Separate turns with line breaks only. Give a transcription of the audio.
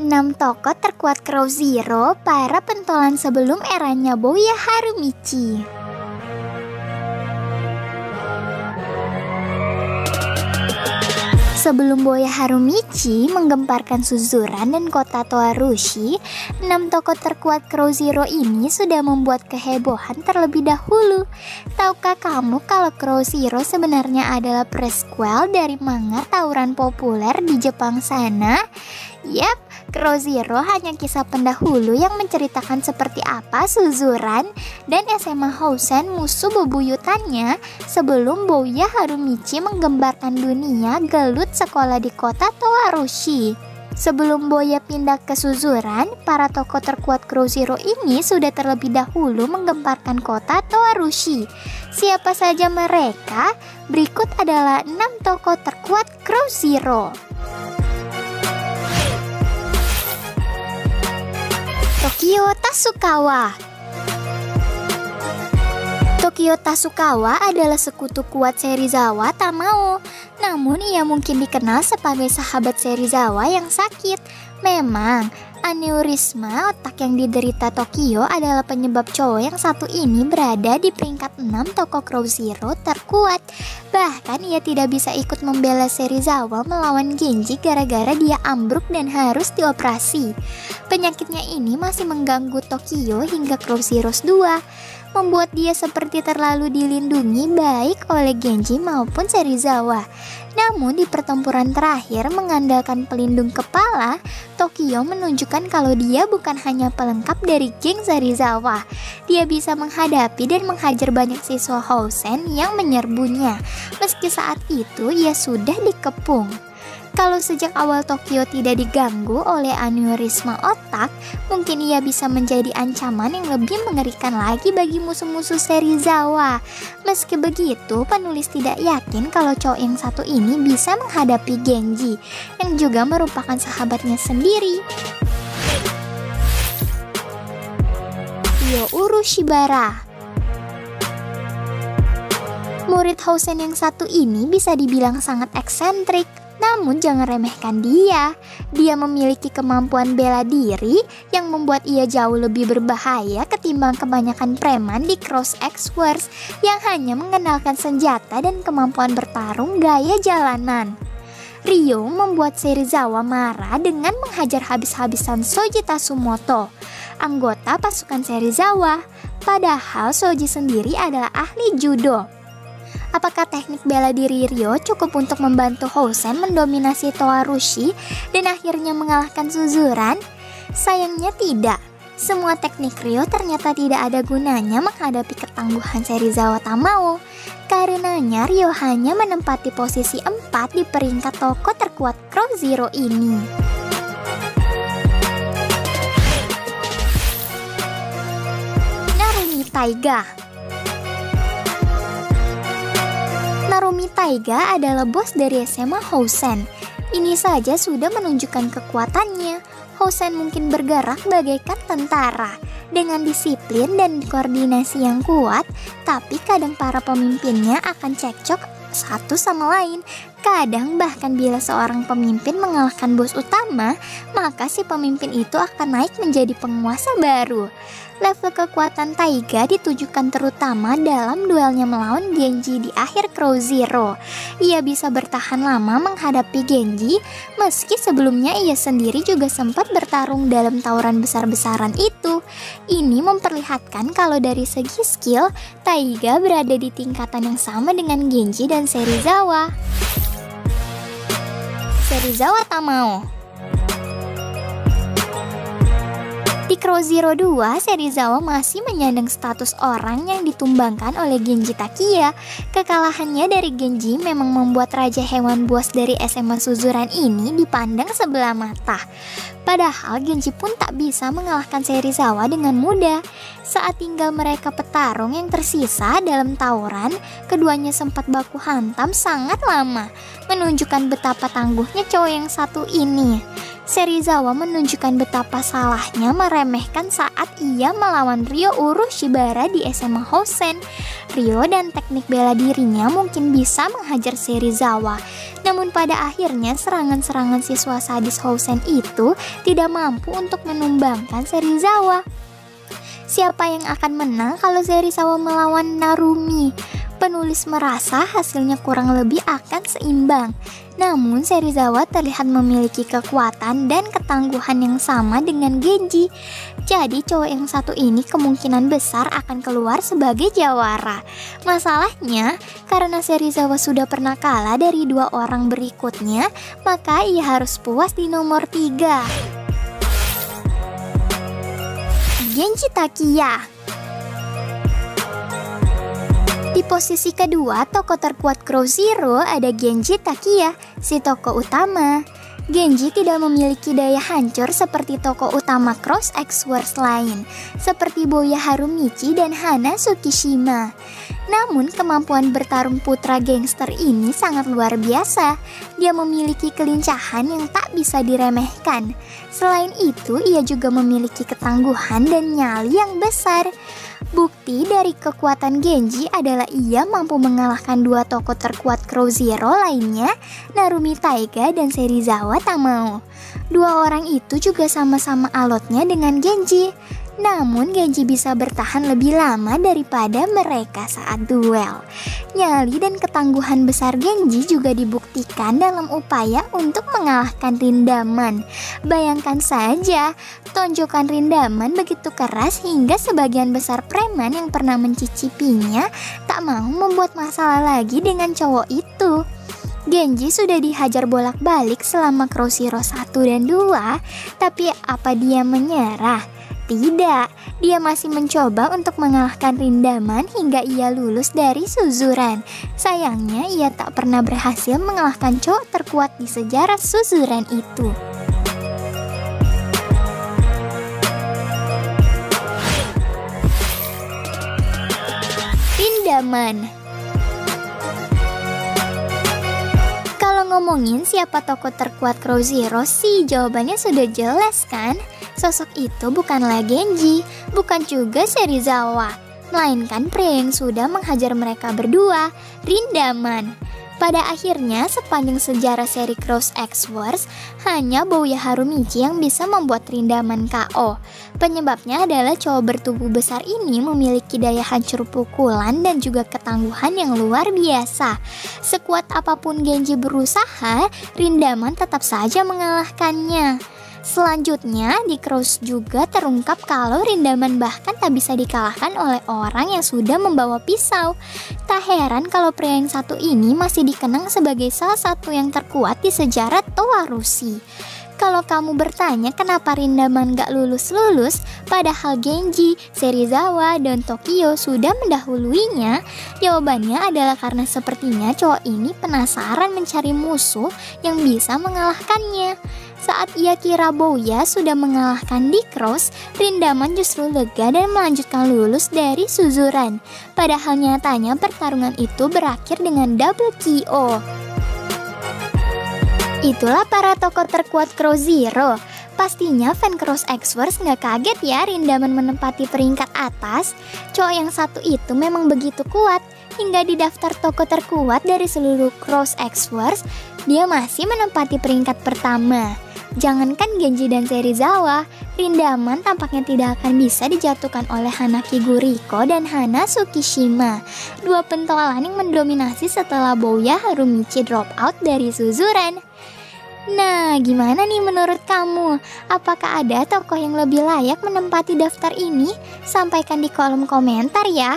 6 tokoh terkuat Crow Zero, para pentolan sebelum eranya Bouya Harumichi. Sebelum Bouya Harumichi menggemparkan Suzuran dan kota Toarushi, 6 tokoh terkuat Crow Zero ini sudah membuat kehebohan terlebih dahulu. Tahukah kamu kalau Crow Zero sebenarnya adalah prequel dari manga tawuran populer di Jepang sana? Yap, Crow Zero hanya kisah pendahulu yang menceritakan seperti apa Suzuran dan SMA Housen musuh bebuyutannya sebelum Bouya Harumichi menggembarkan dunia gelut sekolah di kota Toarushi. Sebelum Bouya pindah ke Suzuran, para tokoh terkuat Crow Zero ini sudah terlebih dahulu menggemparkan kota Toarushi. Siapa saja mereka? Berikut adalah 6 tokoh terkuat Crow Zero. Tokio Tasukawa. Tokio Tasukawa adalah sekutu kuat Serizawa Tamao. Namun ia mungkin dikenal sebagai sahabat Serizawa yang sakit. Memang, aneurisma otak yang diderita Tokio adalah penyebab cowok yang satu ini berada di peringkat 6 tokoh Crow Zero terkuat. Bahkan ia tidak bisa ikut membela Serizawa melawan Genji gara-gara dia ambruk dan harus dioperasi. Penyakitnya ini masih mengganggu Tokio hingga Crow Zeroes 2, membuat dia seperti terlalu dilindungi baik oleh Genji maupun Serizawa. Namun di pertempuran terakhir mengandalkan pelindung kepala, Tokio menunjukkan kalau dia bukan hanya pelengkap dari geng Serizawa. Dia bisa menghadapi dan menghajar banyak siswa Housen yang menyerbunya, meski saat itu ia sudah dikepung. Kalau sejak awal Tokio tidak diganggu oleh aneurisma otak, mungkin ia bisa menjadi ancaman yang lebih mengerikan lagi bagi musuh-musuh Serizawa. Meski begitu, penulis tidak yakin kalau cowok yang satu ini bisa menghadapi Genji, yang juga merupakan sahabatnya sendiri. Youru Shibara. Murid Housen yang satu ini bisa dibilang sangat eksentrik. Namun jangan remehkan dia. Dia memiliki kemampuan bela diri yang membuat ia jauh lebih berbahaya ketimbang kebanyakan preman di Cross X Wars yang hanya mengenalkan senjata dan kemampuan bertarung gaya jalanan. Ryo membuat Serizawa marah dengan menghajar habis-habisan Shoji Tatsumoto, anggota pasukan Serizawa. Padahal Shoji sendiri adalah ahli judo. Apakah teknik bela diri Ryo cukup untuk membantu Housen mendominasi Toarushi dan akhirnya mengalahkan Suzuran? Sayangnya tidak. Semua teknik Ryo ternyata tidak ada gunanya menghadapi ketangguhan Serizawa Tamao. Karenanya Ryo hanya menempati posisi 4 di peringkat tokoh terkuat Crow Zero ini. Narumi Taiga. Narumi Taiga adalah bos dari SMA Housen. Ini saja sudah menunjukkan kekuatannya. Housen mungkin bergerak bagaikan tentara dengan disiplin dan koordinasi yang kuat, tapi kadang para pemimpinnya akan cekcok satu sama lain. Kadang bahkan bila seorang pemimpin mengalahkan bos utama, maka si pemimpin itu akan naik menjadi penguasa baru. Level kekuatan Taiga ditujukan terutama dalam duelnya melawan Genji di akhir Crow Zero. Ia bisa bertahan lama menghadapi Genji, meski sebelumnya ia sendiri juga sempat bertarung dalam tawuran besar-besaran itu. Ini memperlihatkan kalau dari segi skill, Taiga berada di tingkatan yang sama dengan Genji dan Serizawa. Serizawa Tamao. Di Crow Zero 2, Serizawa masih menyandang status orang yang ditumbangkan oleh Genji Takiya. Kekalahannya dari Genji memang membuat Raja Hewan Buas dari SMA Suzuran ini dipandang sebelah mata. Padahal Genji pun tak bisa mengalahkan Serizawa dengan mudah. Saat tinggal mereka petarung yang tersisa dalam tawuran, keduanya sempat baku hantam sangat lama, menunjukkan betapa tangguhnya cowok yang satu ini. Serizawa menunjukkan betapa salahnya meremehkan saat ia melawan Ryo Urushibara di SMA Hosen. Ryo dan teknik bela dirinya mungkin bisa menghajar Serizawa, namun pada akhirnya serangan-serangan siswa sadis Hosen itu tidak mampu untuk menumbangkan Serizawa. Siapa yang akan menang kalau Serizawa melawan Narumi? Penulis merasa hasilnya kurang lebih akan seimbang. Namun Serizawa terlihat memiliki kekuatan dan ketangguhan yang sama dengan Genji. Jadi cowok yang satu ini kemungkinan besar akan keluar sebagai jawara. Masalahnya, karena Serizawa sudah pernah kalah dari 2 orang berikutnya, maka ia harus puas di nomor 3. Genji Takiya. Di posisi kedua, tokoh terkuat Crow Zero ada Genji Takiya, si tokoh utama. Genji tidak memiliki daya hancur seperti tokoh utama Cross X-Wars lain, seperti Bouya Harumichi dan Hana Tsukishima. Namun kemampuan bertarung putra gangster ini sangat luar biasa. Dia memiliki kelincahan yang tak bisa diremehkan. Selain itu, ia juga memiliki ketangguhan dan nyali yang besar. Bukti dari kekuatan Genji adalah ia mampu mengalahkan 2 tokoh terkuat Crow Zero lainnya, Narumi Taiga dan Serizawa Tamao. 2 orang itu juga sama-sama alotnya dengan Genji. Namun Genji bisa bertahan lebih lama daripada mereka saat duel. Nyali dan ketangguhan besar Genji juga dibuktikan dalam upaya untuk mengalahkan Rindaman. Bayangkan saja, tonjokan Rindaman begitu keras hingga sebagian besar preman yang pernah mencicipinya tak mau membuat masalah lagi dengan cowok itu. Genji sudah dihajar bolak-balik selama Crow Zero 1 dan 2, tapi apa dia menyerah? Tidak, dia masih mencoba untuk mengalahkan Rindaman hingga ia lulus dari Suzuran. Sayangnya ia tak pernah berhasil mengalahkan cowok terkuat di sejarah Suzuran itu. Rindaman. Kalau ngomongin siapa tokoh terkuat Crow Zero sih, jawabannya sudah jelas kan? Sosok itu bukanlah Genji, bukan juga Serizawa, melainkan pria yang sudah menghajar mereka berdua, Rindaman. Pada akhirnya, sepanjang sejarah seri Cross X-Wars, hanya Bouya Harumichi yang bisa membuat Rindaman KO. Penyebabnya adalah cowok bertubuh besar ini memiliki daya hancur pukulan dan juga ketangguhan yang luar biasa. Sekuat apapun Genji berusaha, Rindaman tetap saja mengalahkannya. Selanjutnya, di Cross juga terungkap kalau Rindaman bahkan tak bisa dikalahkan oleh orang yang sudah membawa pisau. Tak heran kalau pria yang satu ini masih dikenang sebagai salah satu yang terkuat di sejarah Toa Rusi. Kalau kamu bertanya kenapa Rindaman gak lulus-lulus, padahal Genji, Serizawa, dan Tokyo sudah mendahuluinya, jawabannya adalah karena sepertinya cowok ini penasaran mencari musuh yang bisa mengalahkannya. Saat ia kira Bouya sudah mengalahkan di Cross, Rindaman justru lega dan melanjutkan lulus dari Suzuran. Padahal nyatanya pertarungan itu berakhir dengan double KO. Itulah para tokoh terkuat Crow Zero. Pastinya fan Cross X-Wars nggak kaget ya Rindaman menempati peringkat atas. Cowok yang satu itu memang begitu kuat. Hingga di daftar tokoh terkuat dari seluruh Cross X-Wars, dia masih menempati peringkat pertama. Jangankan Genji dan Serizawa, Rindaman tampaknya tidak akan bisa dijatuhkan oleh Hana Kiguriko dan Hana Tsukishima, 2 pentolan yang mendominasi setelah Bouya Harumichi drop out dari Suzuran. Nah, gimana nih menurut kamu? Apakah ada tokoh yang lebih layak menempati daftar ini? Sampaikan di kolom komentar ya.